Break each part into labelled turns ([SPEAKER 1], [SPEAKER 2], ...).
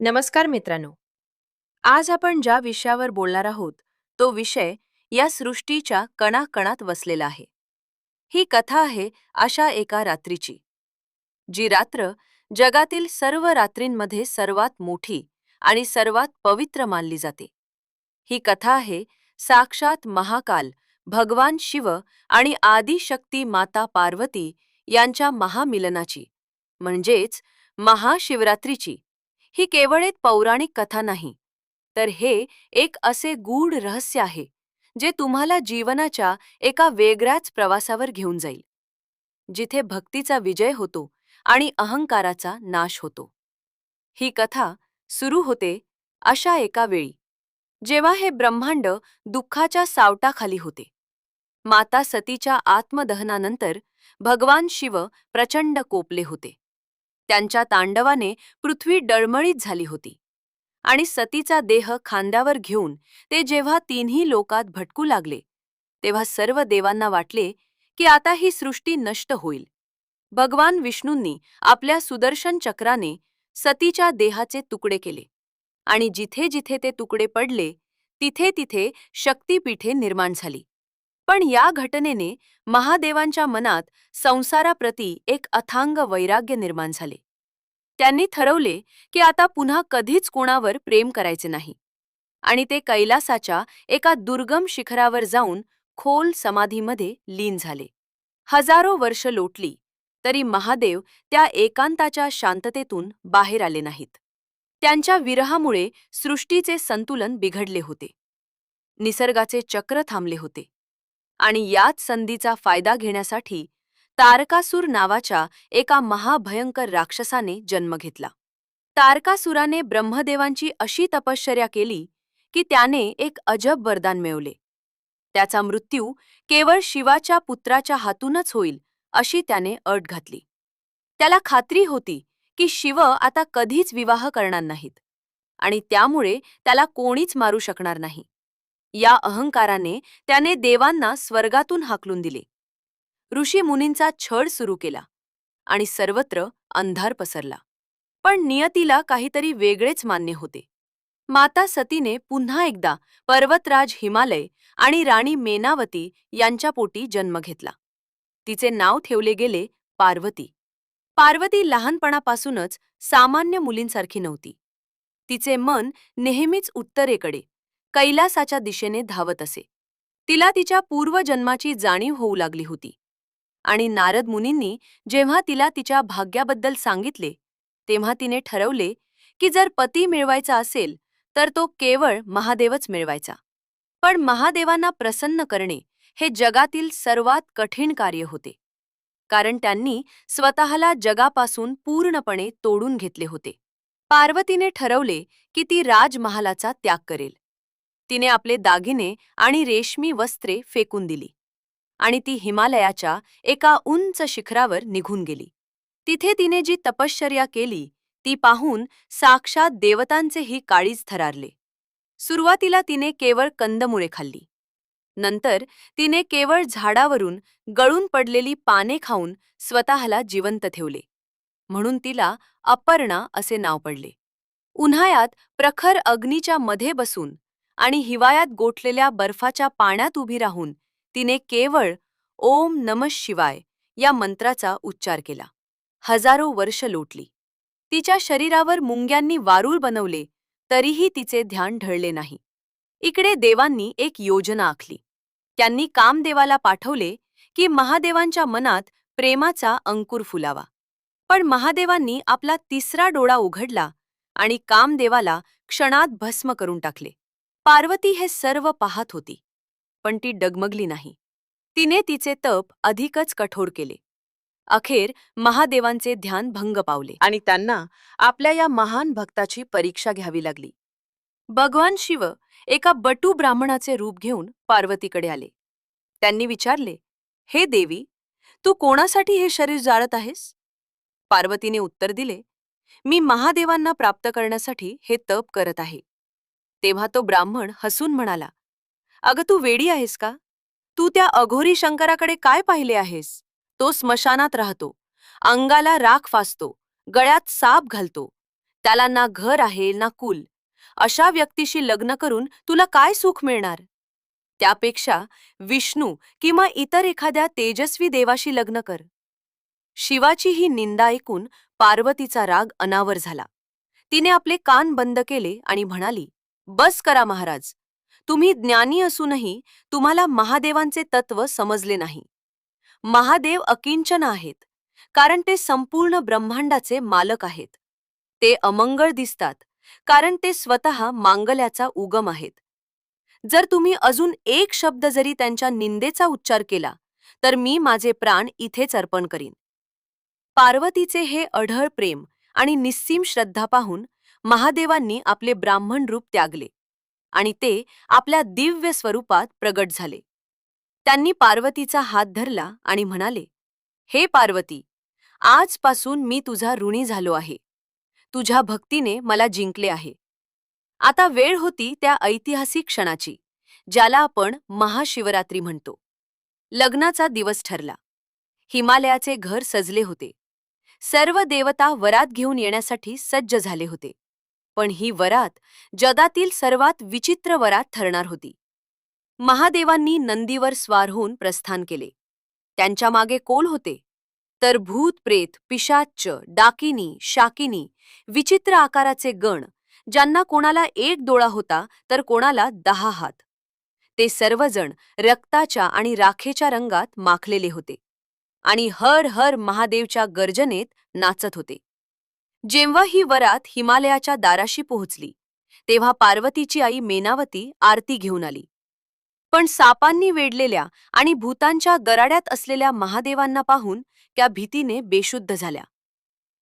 [SPEAKER 1] नमस्कार मित्रांनो. आज आपण ज्या विषयावर बोलणार आहोत तो विषय या सृष्टीच्या कणाकणात वसलेला आहे. ही कथा आहे अशा एका रात्रीची, जी रात्र जगातील सर्व रात्रींमध्ये सर्वात मोठी आणि सर्वात पवित्र मानली जाते. ही कथा आहे साक्षात महाकाल भगवान शिव आणि आदिशक्ती माता पार्वती यांच्या महामिलनाची, म्हणजेच महाशिवरात्रीची. ही केवळ एक पौराणिक कथा नाही, तर हे एक असे गूढ रहस्य आहे जे तुम्हाला जीवनाच्या एका वेगळ्याच प्रवासावर घेऊन जाईल, जिथे भक्तीचा विजय होतो आणि अहंकाराचा नाश होतो. ही कथा सुरू होते अशा एका वेळी, जेव्हा हे ब्रह्मांड दुःखाच्या सावटाखाली होते. माता सतीच्या आत्मदहनानंतर भगवान शिव प्रचंड कोपले होते. त्यांच्या तांडवाने पृथ्वी डळमळीत झाली होती आणि सतीचा देह खांद्यावर घेऊन ते जेव्हा तिन्ही लोकात भटकू लागले, तेव्हा सर्व देवांना वाटले की आता ही सृष्टी नष्ट होईल. भगवान विष्णूंनी आपल्या सुदर्शन चक्राने सतीच्या देहाचे तुकडे केले आणि जिथे जिथे ते तुकडे पडले तिथे तिथे शक्तिपीठे निर्माण झाली. पण या घटनेने महादेवांच्या मनात संसाराप्रती एक अथांग वैराग्य निर्माण झाले. त्यांनी ठरवले की आता पुन्हा कधीच कोणावर प्रेम करायचे नाही आणि ते कैलासाच्या एका दुर्गम शिखरावर जाऊन खोल समाधीमध्ये लीन झाले. हजारो वर्ष लोटली तरी महादेव त्या एकांताच्या शांततेतून बाहेर आले नाहीत. त्यांच्या विरहामुळे सृष्टीचे संतुलन बिघडले होते, निसर्गाचे चक्र थांबले होते आणि याच संधीचा फायदा घेण्यासाठी तारकासूर नावाच्या एका महाभयंकर राक्षसाने जन्म घेतला. तारकासुराने ब्रह्मदेवांची अशी तपश्चर्या केली की त्याने एक अजब वरदान मिळवले. त्याचा मृत्यू केवळ शिवाच्या पुत्राच्या हातूनच होईल अशी त्याने अट घातली. त्याला खात्री होती की शिव आता कधीच विवाह करणार नाहीत आणि त्यामुळे त्याला कोणीच मारू शकणार नाही. या अहंकाराने त्याने देवांना स्वर्गातून हाकलून दिले, ऋषीमुनींचा छळ सुरू केला आणि सर्वत्र अंधार पसरला. पण नियतीला काहीतरी वेगळेच मान्य होते. माता सतीने पुन्हा एकदा पर्वतराज हिमालय आणि राणी मेनावती यांच्या पोटी जन्म घेतला. तिचे नाव ठेवले गेले पार्वती. पार्वती लहानपणापासूनच सामान्य मुलींसारखी नव्हती. तिचे मन नेहमीच उत्तरेकडे कैलासाच्या दिशेने धावत असे. तिला तिच्या पूर्वजन्माची जाणीव होऊ लागली होती आणि नारद मुनींनी जेव्हा तिला तिच्या भाग्याबद्दल सांगितले, तेव्हा तिने ठरवले की जर पती मिळवायचा असेल तर तो केवळ महादेवच मिळवायचा. पण महादेवांना प्रसन्न करणे हे जगातील सर्वात कठीण कार्य होते, कारण त्यांनी स्वतःला जगापासून पूर्णपणे तोडून घेतले होते. पार्वतीने ठरवले की ती राजमहालाचा त्याग करेल. तिने आपले दागिने आणि रेशमी वस्त्रे फेकून दिली आणि ती हिमालयाच्या एका उंच शिखरावर निघून गेली. तिथे तिने जी तपश्चर्या केली ती पाहून साक्षात देवतांचेही काळीज थरारले. सुरुवातीला तिने केवळ कंदमुळे खाल्ली. नंतर तिने केवळ झाडावरून गळून पडलेली पाने खाऊन स्वतःला जिवंत ठेवले, म्हणून तिला अपर्णा असे नाव पडले. उन्हाळ्यात प्रखर अग्नीच्या मध्ये बसून आणि हिवाळ्यात गोठलेल्या बर्फाच्या पाण्यात उभी राहून तिने केवळ ओम नमः शिवाय या मंत्राचा उच्चार केला. हजारो वर्ष लोटली. तिच्या शरीरावर मुंग्यांनी वारूळ बनवले तरीही तिचे ध्यान ढळले नाही. इकडे देवांनी एक योजना आखली. त्यांनी कामदेवाला पाठवले की महादेवांच्या मनात प्रेमाचा अंकुर फुलावा. पण महादेवांनी आपला तिसरा डोळा उघडला आणि कामदेवाला क्षणात भस्म करून टाकले. पार्वती हे सर्व पाहत होती, पण ती डगमगली नाही. तिने तिचे तप अधिकच कठोर केले. अखेर महादेवांचे ध्यान भंग पावले आणि त्यांना आपल्या या महान भक्ताची परीक्षा घ्यावी लागली. भगवान शिव एका बटू ब्राह्मणाचे रूप घेऊन पार्वतीकडे आले. त्यांनी विचारले, हे देवी, तू कोणासाठी हे शरीर जाळत आहेस? पार्वतीने उत्तर दिले, मी महादेवांना प्राप्त करण्यासाठी हे तप करत आहे. तेव्हा तो ब्राह्मण हसून म्हणाला, अगं तू वेडी आहेस का? तू त्या अघोरी शंकराकडे काय पाहिले आहेस? तो स्मशानात राहतो, अंगाला राख फासतो, गळ्यात साप घालतो. त्याला ना घर आहे ना कुल. अशा व्यक्तीशी लग्न करून तुला काय सुख मिळणार? त्यापेक्षा विष्णू किंवा इतर एखाद्या तेजस्वी देवाशी लग्न कर. शिवाची ही निंदा ऐकून पार्वतीचा राग अनावर झाला. तिने आपले कान बंद केले आणि म्हणाली, बस करा महाराज. तुम्ही ज्ञानी असूनही तुम्हाला महादेवांचे तत्व समजले नाही. महादेव अकिंचन आहेत, कारण ते संपूर्ण ब्रह्मांडाचे मालक आहेत. ते अमंगळ दिसतात, कारण ते स्वतः मांगल्याचा उगम आहेत. जर तुम्ही अजून एक शब्द जरी त्यांच्या निंदेचा उच्चार केला, तर मी माझे प्राण इथेच अर्पण करीन. पार्वतीचे हे अढळ प्रेम आणि निस्सीम श्रद्धा पाहून महादेवांनी आपले ब्राह्मण रूप त्यागले आणि ते आपल्या दिव्य स्वरूपात प्रगट झाले. त्यांनी पार्वतीचा हात धरला आणि म्हणाले, हे पार्वती, आजपासून मी तुझा ऋणी झालो आहे. तुझ्या भक्तीने मला जिंकले आहे. आता वेळ होती त्या ऐतिहासिक क्षणाची, ज्याला आपण महाशिवरात्री म्हणतो. लग्नाचा दिवस ठरला. हिमालयाचे घर सजले होते. सर्व देवता वरात घेऊन येण्यासाठी सज्ज झाले होते. पण ही वरात जगातील सर्वात विचित्र वरात ठरणार होती. महादेवांनी नंदीवर स्वार होऊन प्रस्थान केले. त्यांच्या मागे कोण होते? तर भूत प्रेत, पिशाच्च, डाकिनी, शाकिनी, विचित्र आकाराचे गण, ज्यांना कोणाला एक डोळा होता तर कोणाला 10 हात. ते सर्वजण रक्ताच्या आणि राखेच्या रंगात माखलेले होते आणि हर हर महादेवच्या गर्जनेत नाचत होते. जेव्हा ही वरात हिमालयाच्या दाराशी पोहोचली, तेव्हा पार्वतीची आई मेनावती आरती घेऊन आली. पण सापांनी वेढलेल्या आणि भूतांच्या गराड्यात असलेल्या महादेवांना पाहून त्या भीतीने बेशुद्ध झाल्या.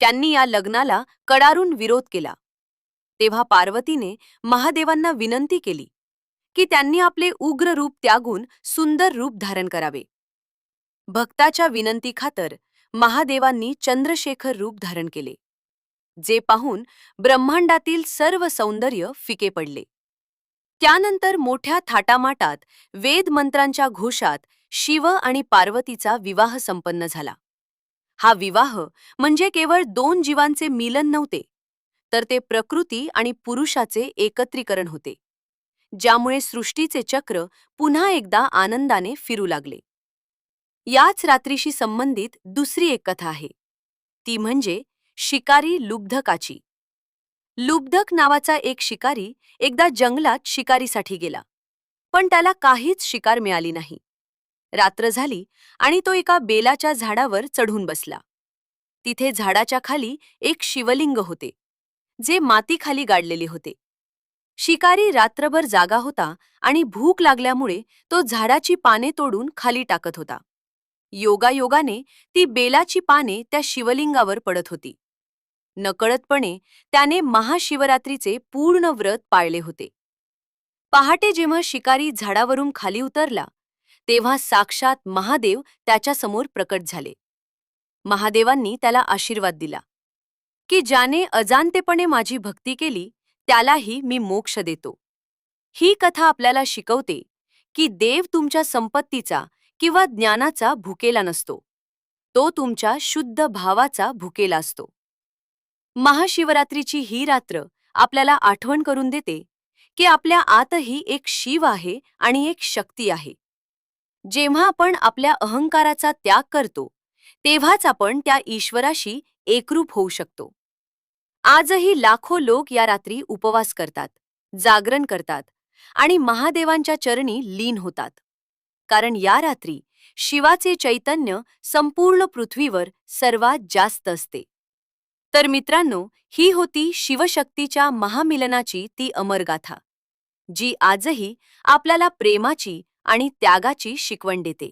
[SPEAKER 1] त्यांनी या लग्नाला कडारून विरोध केला. तेव्हा पार्वतीने महादेवांना विनंती केली की त्यांनी आपले उग्र रूप त्यागून सुंदर रूप धारण करावे. भक्ताच्या विनंतीखातर महादेवांनी चंद्रशेखर रूप धारण केले, जे पाहून ब्रह्मांडातील सर्व सौंदर्य फिके पडले. त्यानंतर मोठ्या थाटामाटात वेद मंत्रांच्या घोषात शिव आणि पार्वतीचा विवाह संपन्न झाला. हा विवाह म्हणजे केवळ 2 जीवांचे मिलन नव्हते, तर ते प्रकृती आणि पुरुषाचे एकत्रीकरण होते, ज्यामुळे सृष्टीचे चक्र पुन्हा एकदा आनंदाने फिरू लागले. याच रात्रीशी संबंधित दुसरी एक कथा आहे. ती म्हणजे शिकारी लुब्धकाची. लुब्धक नावाचा एक शिकारी एकदा जंगलात शिकारीसाठी गेला, पण त्याला काहीच शिकार मिळाली नाही. रात्र झाली आणि तो एका बेलाच्या झाडावर चढून बसला. तिथे झाडाच्या खाली एक शिवलिंग होते, जे मातीखाली गाडलेले होते. शिकारी रात्रभर जागा होता आणि भूक लागल्यामुळे तो झाडाची पाने तोडून खाली टाकत होता. योगायोगाने ती बेलाची पाने त्या शिवलिंगावर पडत होती. नकळतपणे त्याने महाशिवरात्रीचे पूर्ण व्रत पाळले होते. पहाटे जेव्हा शिकारी झाडावरून खाली उतरला, तेव्हा साक्षात महादेव त्याच्यासमोर प्रकट झाले. महादेवांनी त्याला आशीर्वाद दिला की ज्याने अजाणतेपणे माझी भक्ती केली त्यालाही मी मोक्ष देतो. ही कथा आपल्याला शिकवते की देव तुमच्या संपत्तीचा किंवा ज्ञानाचा भुकेला नसतो, तो तुमच्या शुद्ध भावाचा भुकेला असतो. महाशिवरात्रीची ही रात्र आपल्याला आठवण करून देते की आपल्या आतही एक शिव आहे आणि एक शक्ती आहे. जेव्हा आपण आपल्या अहंकाराचा त्याग करतो, तेव्हाच आपण त्या ईश्वराशी एकरूप होऊ शकतो. आजही लाखो लोक या रात्री उपवास करतात, जागरण करतात आणि महादेवांच्या चरणी लीन होतात, कारण या रात्री शिवाचे चैतन्य संपूर्ण पृथ्वीवर सर्वात जास्त असते. तर मित्रांनो, ही होती शिवशक्तीच्या महामिलनाची ती अमर गाथा, जी आजही आपल्याला प्रेमाची आणि त्यागाची शिकवण देते.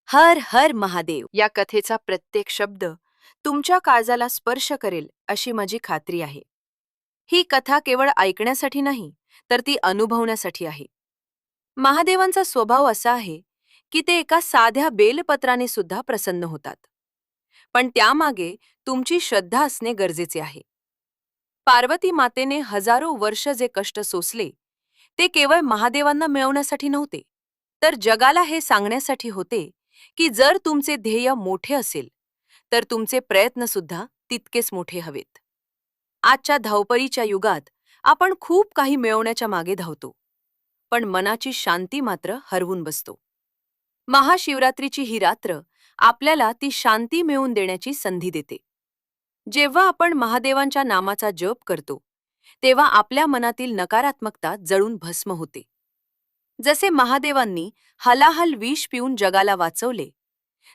[SPEAKER 1] हर हर महादेव. या कथेचा प्रत्येक शब्द तुमच्या काळजाला स्पर्श करेल अशी माझी खात्री आहे. ही कथा केवळ ऐकण्यासाठी नाही, तर ती अनुभवण्यासाठी आहे. महादेवांचा स्वभाव असा आहे की ते एका साध्या बेलपत्राने सुद्धा प्रसन्न होतात, पण त्यामागे तुमची श्रद्धा असणे गरजेचे आहे. पार्वती मातेने हजारो वर्ष जे कष्ट सोसले, ते केवळ महादेवांना मिळवण्यासाठी नव्हते, तर जगाला हे सांगण्यासाठी होते की जर तुमचे ध्येय मोठे असेल, तर तुमचे प्रयत्न सुद्धा तितकेच मोठे हवेत. आजच्या धावपळीच्या युगात आपण खूप काही मिळवण्याच्या मागे धावतो, पण मनाची शांती मात्र हरवून बसतो. महाशिवरात्रीची ही रात्र आपल्याला ती शांती मिळवून देण्याची संधी देते. जेव्हा आपण महादेवांच्या नामाचा जप करतो, तेव्हा आपल्या मनातील नकारात्मकता जळून भस्म होते. जसे महादेवांनी हलाहल विष पिऊन जगाला वाचवले,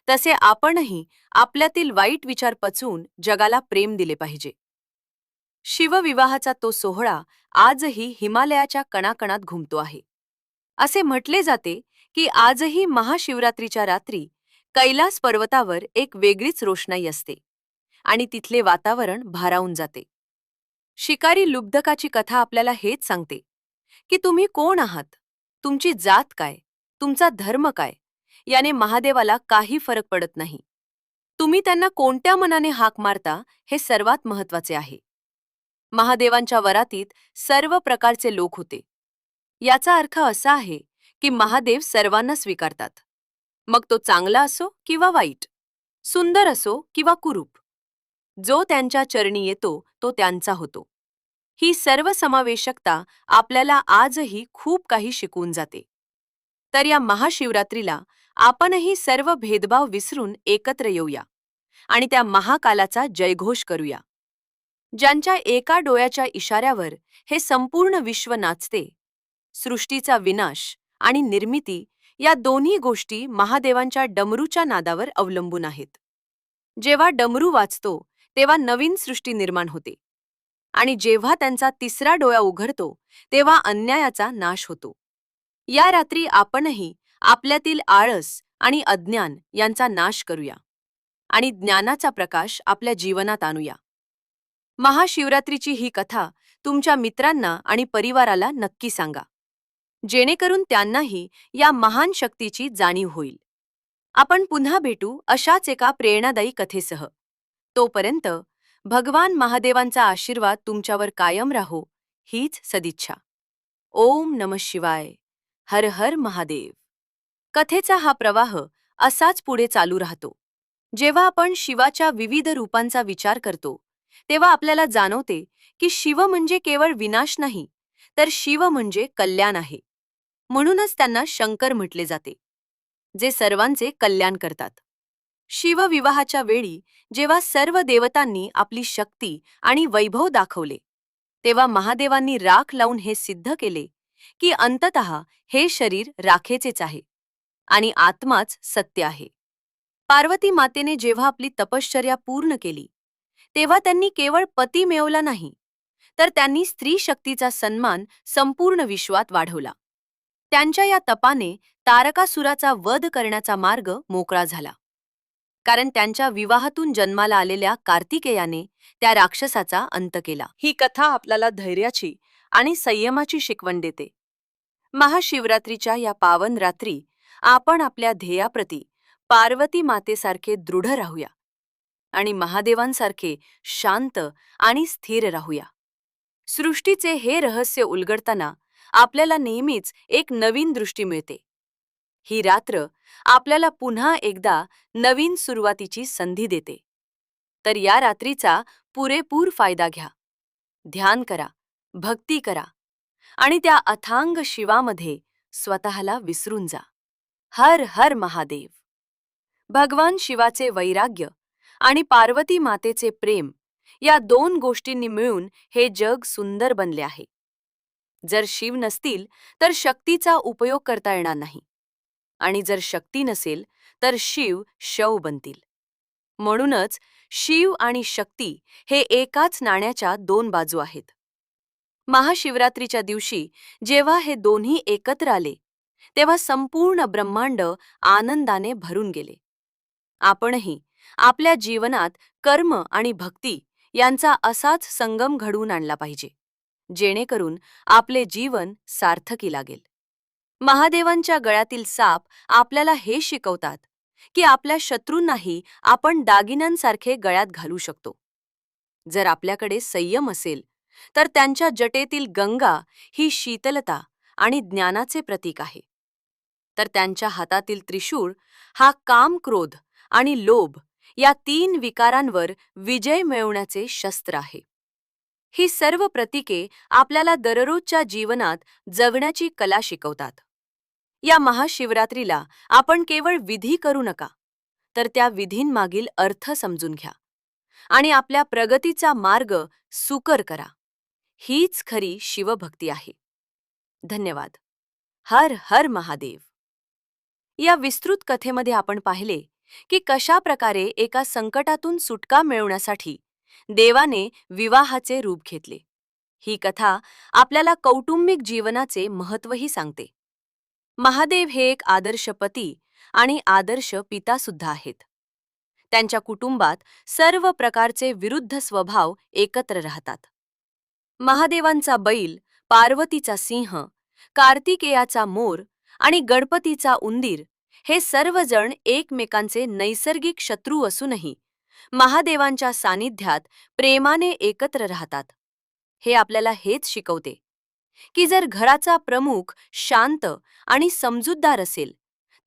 [SPEAKER 1] तसे आपणही आपल्यातील वाईट विचार पचवून जगाला प्रेम दिले पाहिजे. शिवविवाहाचा तो सोहळा आजही हिमालयाच्या कणाकणात घुमतो आहे. असे म्हटले जाते की आजही महाशिवरात्रीच्या रात्री कैलास पर्वतावर एक वेगळीच रोषणाई असते आणि तिथले वातावरण भारावून जाते. शिकारी लुब्धकाची कथा आपल्याला हेच सांगते की तुम्ही कोण आहात, तुमची जात काय, तुमचा धर्म काय, याने महादेवाला काही फरक पडत नाही. तुम्ही त्यांना कोणत्या मनाने हाक मारता हे सर्वात महत्त्वाचे आहे. महादेवांच्या वरातीत सर्व प्रकारचे लोक होते. याचा अर्थ असा आहे की महादेव सर्वांना स्वीकारतात, मग तो चांगला असो किंवा वाईट, सुंदर असो किंवा कुरूप. जो त्यांच्या चरणी येतो तो त्यांचा होतो. ही सर्व समावेशकता आपल्याला आजही खूप काही शिकवून जाते. तर या महाशिवरात्रीला आपणही सर्व भेदभाव विसरून एकत्र येऊया आणि त्या महाकालाचा जयघोष करूया. ज्यांच्या एका डोळ्याच्या इशाऱ्यावर हे संपूर्ण विश्व नाचते, सृष्टीचा विनाश आणि निर्मिती या दोन्ही गोष्टी महादेवांच्या डमरूच्या नादावर अवलंबून आहेत. जेव्हा डमरू वाजतो तेव्हा नवीन सृष्टी निर्माण होते आणि जेव्हा त्यांचा तिसरा डोळा उघडतो तेव्हा अन्यायाचा नाश होतो. या रात्री आपणही आपल्यातील आळस आणि अज्ञान यांचा नाश करूया आणि ज्ञानाचा प्रकाश आपल्या जीवनात आणूया. महाशिवरात्रीची ही कथा तुमच्या मित्रांना आणि परिवाराला नक्की सांगा, जेणेकरून त्यांनाही या महान शक्तीची जाणीव होईल. आपण पुन्हा भेटू अशाच एका प्रेरणादायी कथेसह. तोपर्यंत भगवान महादेवांचा आशीर्वाद तुमच्यावर कायम राहो, हीच सदिच्छा. ओम नमः शिवाय. हर हर महादेव. कथेचा हा प्रवाह असाच पुढे चालू राहतो. जेव्हा आपण शिवाच्या विविध रूपांचा विचार करतो, तेव्हा आपल्याला जाणवते की शिव म्हणजे केवळ विनाश नाही, तर शिव म्हणजे कल्याण आहे. म्हणूनच त्यांना शंकर म्हटले जाते, जे सर्वांचे कल्याण करतात. शिवविवाहाच्या वेळी जेव्हा सर्व देवतांनी आपली शक्ती आणि वैभव दाखवले, तेव्हा महादेवांनी राख लावून हे सिद्ध केले की अंततः हे शरीर राखेचेच आहे आणि आत्माच सत्य आहे. पार्वती मातेने जेव्हा आपली तपश्चर्या पूर्ण केली, तेव्हा त्यांनी केवळ पती मिळवला नाही, तर त्यांनी स्त्री शक्तीचा सन्मान संपूर्ण विश्वात वाढवला. त्यांच्या या तपाने तारकासुराचा वध करण्याचा मार्ग मोकळा झाला, कारण त्यांच्या विवाहातून जन्माला आलेल्या कार्तिकेयाने त्या राक्षसाचा अंत केला. ही कथा आपल्याला धैर्याची आणि संयमाची शिकवण देते. महाशिवरात्रीच्या या पावन रात्री आपण आपल्या ध्येयाप्रती पार्वती मातेसारखे दृढ राहूया आणि महादेवांसारखे शांत आणि स्थिर राहूया. सृष्टीचे हे रहस्य उलगडताना आपल्याला नेहमीच एक नवीन दृष्टी मिळते. ही रात्र आपल्याला पुन्हा एकदा नवीन सुरुवातीची संधी देते. तर या रात्रीचा पुरेपूर फायदा घ्या. ध्यान करा, भक्ती करा आणि त्या अथांग शिवामध्ये स्वतःला विसरून जा. हर हर महादेव. भगवान शिवाचे वैराग्य आणि पार्वती मातेचे प्रेम या दोन गोष्टींनी मिळून हे जग सुंदर बनले आहे. जर शिव नसतील तर शक्तीचा उपयोग करता येणार नाही, आणि जर शक्ती नसेल तर शिव शव बनतील. म्हणूनच शिव आणि शक्ती हे एकाच नाण्याच्या दोन बाजू आहेत. महाशिवरात्रीच्या दिवशी जेव्हा हे दोन्ही एकत्र आले, तेव्हा संपूर्ण ब्रह्मांड आनंदाने भरून गेले. आपणही आपल्या जीवनात कर्म आणि भक्ती यांचा असाच संगम घडवून आणला पाहिजे, जेणेकरून आपले जीवन सार्थकी लागेल. महादेवांच्या गळ्यातील साप आपल्याला हे शिकवतात की आपल्या शत्रूंनाही आपण दागिन्यांसारखे गळ्यात घालू शकतो. जर आपल्याकडे संयम असेल तर त्यांच्या जटेतील गंगा ही शीतलता आणि ज्ञानाचे प्रतीक आहे, तर त्यांच्या हातातील त्रिशूळ हा काम, क्रोध आणि लोभ या तीन विकारांवर विजय मिळवण्याचे शस्त्र आहे. ही सर्व प्रतीके आपल्याला दररोजच्या जीवनात जगण्याची कला शिकवतात. या महाशिवरात्रीला आपण केवळ विधी करू नका, तर त्या विधींमागील अर्थ समजून घ्या आणि आपल्या प्रगतीचा मार्ग सुकर करा. हीच खरी शिवभक्ती आहे. धन्यवाद. हर हर महादेव. या विस्तृत कथेमध्ये आपण पाहिले की कशा प्रकारे एका संकटातून सुटका मिळवण्यासाठी देवाने विवाहाचे रूप घेतले. ही कथा आपल्याला कौटुंबिक जीवनाचे महत्त्वही सांगते. महादेव हे एक आदर्श पती आणि आदर्श पिता सुद्धा आहेत. त्यांच्या कुटुंबात सर्व प्रकारचे विरुद्ध स्वभाव एकत्र राहतात. महादेवांचा बैल, पार्वतीचा सिंह, कार्तिकेयाचा मोर आणि गणपतीचा उंदीर हे सर्वजण एकमेकांचे नैसर्गिक शत्रू असूनही महादेवांच्या सानिध्यात प्रेमाने एकत्र राहतात. हे आपल्याला हेच शिकवते की जर घराचा प्रमुख शांत आणि समजूतदार असेल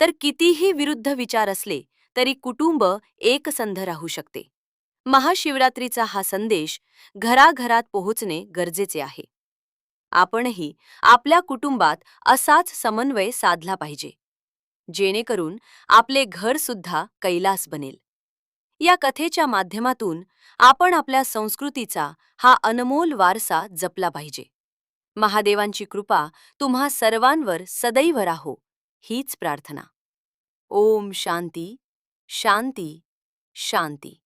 [SPEAKER 1] तर कितीही विरुद्ध विचार असले तरी कुटुंब एकसंध राहू शकते. महाशिवरात्रीचा हा संदेश घराघरात पोहोचणे गरजेचे आहे. आपणही आपल्या कुटुंबात असाच समन्वय साधला पाहिजे, जेणेकरून आपले घर सुद्धा कैलास बनेल. या कथेच्या माध्यमातून आपण आपल्या संस्कृतीचा हा अनमोल वारसा जपला पाहिजे. महादेवांची कृपा तुम्हा सर्वांवर सदैव राहो, हीच प्रार्थना. ओम शांती शांती शांती.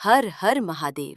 [SPEAKER 1] हर हर महादेव.